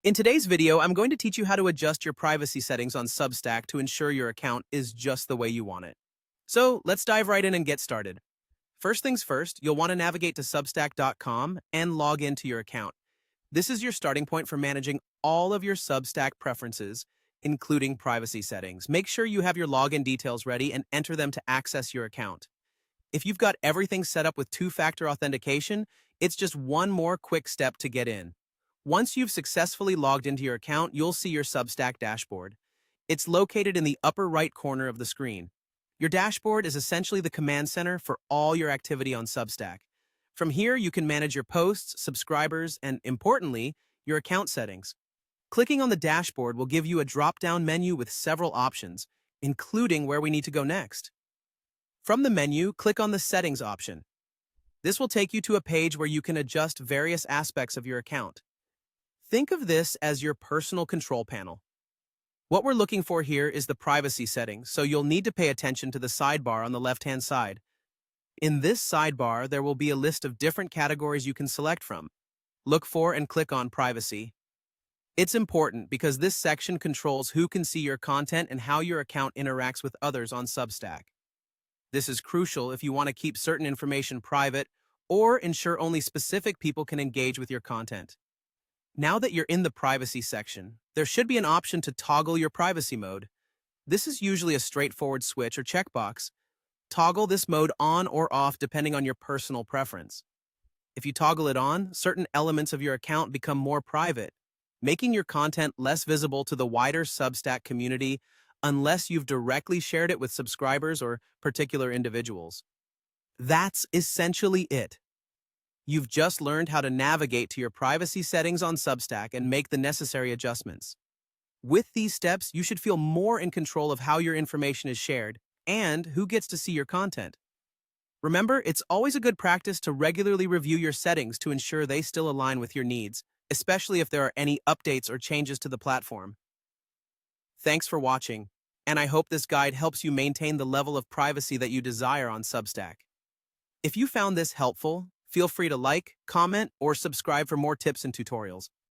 In today's video, I'm going to teach you how to adjust your privacy settings on Substack to ensure your account is just the way you want it. So let's dive right in and get started. First things first, you'll want to navigate to substack.com and log into your account. This is your starting point for managing all of your Substack preferences, including privacy settings. Make sure you have your login details ready and enter them to access your account. If you've got everything set up with two-factor authentication, it's just one more quick step to get in. Once you've successfully logged into your account, you'll see your Substack dashboard. It's located in the upper right corner of the screen. Your dashboard is essentially the command center for all your activity on Substack. From here, you can manage your posts, subscribers, and importantly, your account settings. Clicking on the dashboard will give you a drop-down menu with several options, including where we need to go next. From the menu, click on the Settings option. This will take you to a page where you can adjust various aspects of your account. Think of this as your personal control panel. What we're looking for here is the privacy settings, so you'll need to pay attention to the sidebar on the left-hand side. In this sidebar, there will be a list of different categories you can select from. Look for and click on Privacy. It's important because this section controls who can see your content and how your account interacts with others on Substack. This is crucial if you want to keep certain information private or ensure only specific people can engage with your content. Now that you're in the privacy section, there should be an option to toggle your privacy mode. This is usually a straightforward switch or checkbox. Toggle this mode on or off depending on your personal preference. If you toggle it on, certain elements of your account become more private, making your content less visible to the wider Substack community unless you've directly shared it with subscribers or particular individuals. That's essentially it. You've just learned how to navigate to your privacy settings on Substack and make the necessary adjustments. With these steps, you should feel more in control of how your information is shared and who gets to see your content. Remember, it's always a good practice to regularly review your settings to ensure they still align with your needs, especially if there are any updates or changes to the platform. Thanks for watching, and I hope this guide helps you maintain the level of privacy that you desire on Substack. If you found this helpful, feel free to like, comment, or subscribe for more tips and tutorials.